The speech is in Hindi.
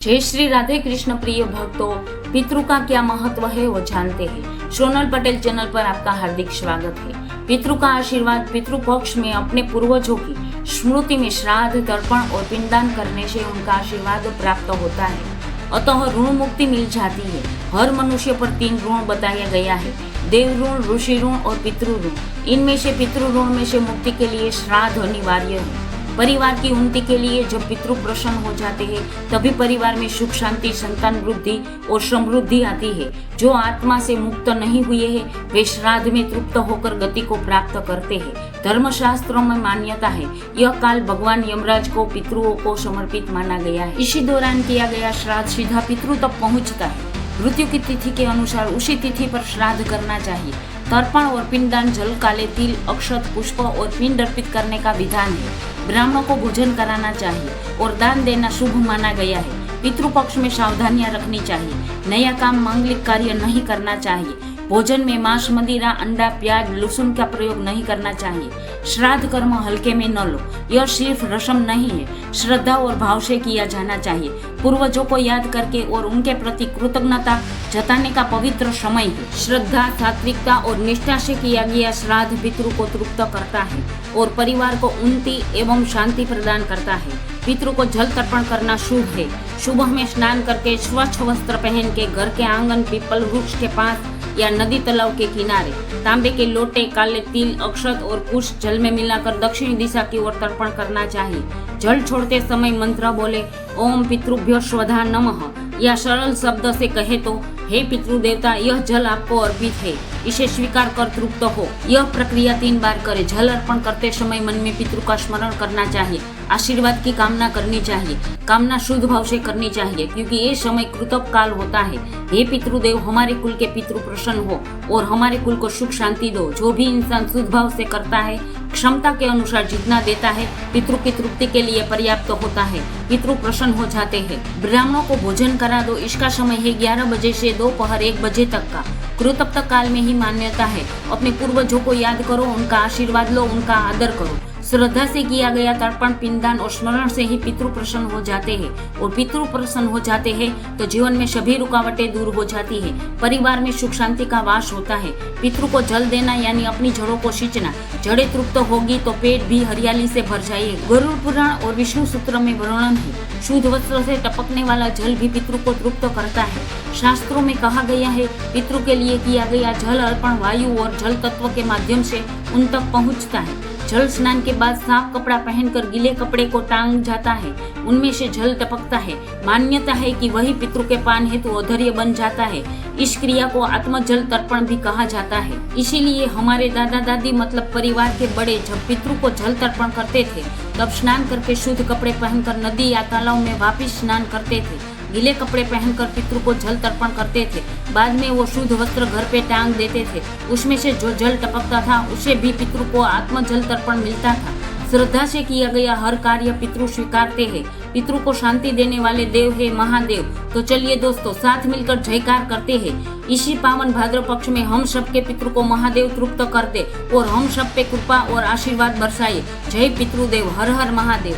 जय श्री राधे कृष्ण प्रिय भक्तों, पितृ का क्या महत्व है वो जानते हैं। सोनल पटेल चैनल पर आपका हार्दिक स्वागत है। पितृ का आशीर्वाद पितृ पक्ष में अपने पूर्वजों की स्मृति में श्राद्ध, तर्पण और पिंडदान करने से उनका आशीर्वाद प्राप्त होता है। अतः ऋण मुक्ति मिल जाती है। हर मनुष्य पर 3 ऋण बताया गया है: देव ऋण, ऋषि ऋण और पितृ ऋण। इनमें से पितृ ऋण में से मुक्ति के लिए श्राद्ध अनिवार्य है। परिवार की उन्नति के लिए जब पितृ प्रसन्न हो जाते हैं तभी परिवार में सुख, शांति, संतान वृद्धि और समृद्धि आती है। जो आत्मा से मुक्त नहीं हुए हैं वे श्राद्ध में तृप्त होकर गति को प्राप्त करते हैं। धर्मशास्त्रों में मान्यता है यह काल भगवान यमराज को पितृओं को समर्पित माना गया है। इसी दौरान किया गया श्राद्ध सीधा पितृ तक पहुँचता है। मृत्यु की तिथि के अनुसार उसी तिथि पर श्राद्ध करना चाहिए। तर्पण और पिंडदान जल, काले तिल, अक्षत, पुष्प और पिंड अर्पित करने का विधान है। ब्राह्मणों को भोजन कराना चाहिए और दान देना शुभ माना गया है। पितृपक्ष में सावधानियां रखनी चाहिए। नया काम, मांगलिक कार्य नहीं करना चाहिए। भोजन में मांस, मदिरा, अंडा, प्याज, लहसुन का प्रयोग नहीं करना चाहिए। श्राद्ध कर्म हल्के में न लो। यह सिर्फ रस्म नहीं है, श्रद्धा और भाव से किया जाना चाहिए। पूर्वजों को याद करके और उनके प्रति कृतज्ञता जताने का पवित्र समय है। श्रद्धा, सात्विकता और निष्ठा से किया गया श्राद्ध पितृ को तृप्त करता है और परिवार को उन्नति एवं शांति प्रदान करता है। पितृ को जल तर्पण करना शुभ है। सुबह में स्नान करके स्वच्छ वस्त्र पहन के घर के आंगन, पीपल वृक्ष के पास या नदी तालाब के किनारे तांबे के लोटे, काले तिल, अक्षत और कुश जल में मिलाकर दक्षिण दिशा की ओर तर्पण करना चाहिए। जल छोड़ते समय मंत्र बोले ओम पितृभ्यो स्वधा नमः या सरल शब्द से कहे तो हे पितृ देवता, यह जल आपको अर्पित है, इसे स्वीकार कर तृप्त हो। यह प्रक्रिया 3 बार करें। जल अर्पण करते समय मन में पितृ का स्मरण करना चाहिए। आशीर्वाद की कामना करनी चाहिए। कामना शुद्ध भाव से करनी चाहिए क्योंकि ये समय कृतज्ञ काल होता है। हे पितृदेव, हमारे कुल के पितृ प्रसन्न हो और हमारे कुल को सुख शांति दो। जो भी इंसान शुद्ध भाव से करता है, क्षमता के अनुसार जितना देता है, पितृ की तृप्ति के लिए पर्याप्त होता है। पितृ प्रसन्न हो जाते हैं। ब्राह्मणों को भोजन करा दो। इसका समय है 11 बजे से दोपहर 1 बजे तक का। कृतज्ञ काल में ही मान्यता है। अपने पूर्वजों को याद करो, उनका आशीर्वाद लो, उनका आदर करो। श्रद्धा से किया गया तर्पण, पिंडदान और स्मरण से ही पितृ प्रसन्न हो जाते हैं और पितृ प्रसन्न हो जाते हैं तो जीवन में सभी रुकावटें दूर हो जाती है। परिवार में सुख शांति का वास होता है। पितृ को जल देना यानी अपनी जड़ों को सींचना। जड़ें तृप्त होगी तो पेट भी हरियाली से भर जाएगा। गरुड़ पुराण और विष्णु सूत्र में वर्णन है शुद्ध वस्त्र से टपकने वाला जल भी पितृ को तृप्त करता है। शास्त्रों में कहा गया है पितृ के लिए किया गया जल अर्पण वायु और जल तत्व के माध्यम से उन तक पहुँचता है। जल स्नान के बाद साफ कपड़ा पहनकर गीले कपड़े को टांग जाता है। उनमें से जल टपकता है। मान्यता है कि वही पितृ के पान हेतु औधर्य बन जाता है। इस क्रिया को आत्मजल तर्पण भी कहा जाता है। इसीलिए हमारे दादा दादी मतलब परिवार के बड़े जब पितृ को जल तर्पण करते थे तब स्नान करके शुद्ध कपड़े पहनकर नदी या तालाब में वापिस स्नान करते थे। गीले कपड़े पहनकर पितृ को जल तर्पण करते थे। बाद में वो शुद्ध वस्त्र घर पे टांग देते थे। उसमें से जो जल टपकता था उसे भी पितृ को आत्म जल तर्पण मिलता था। श्रद्धा से किया गया हर कार्य पितृ स्वीकारते हैं। पितृ को शांति देने वाले देव है महादेव। तो चलिए दोस्तों, साथ मिलकर जयकार करते हैं। इसी पावन भाद्र पक्ष में हम सबके पितृ को महादेव तृप्त कर दे और हम सब पे कृपा और आशीर्वाद बरसाए। जय पितृदेव, हर हर महादेव।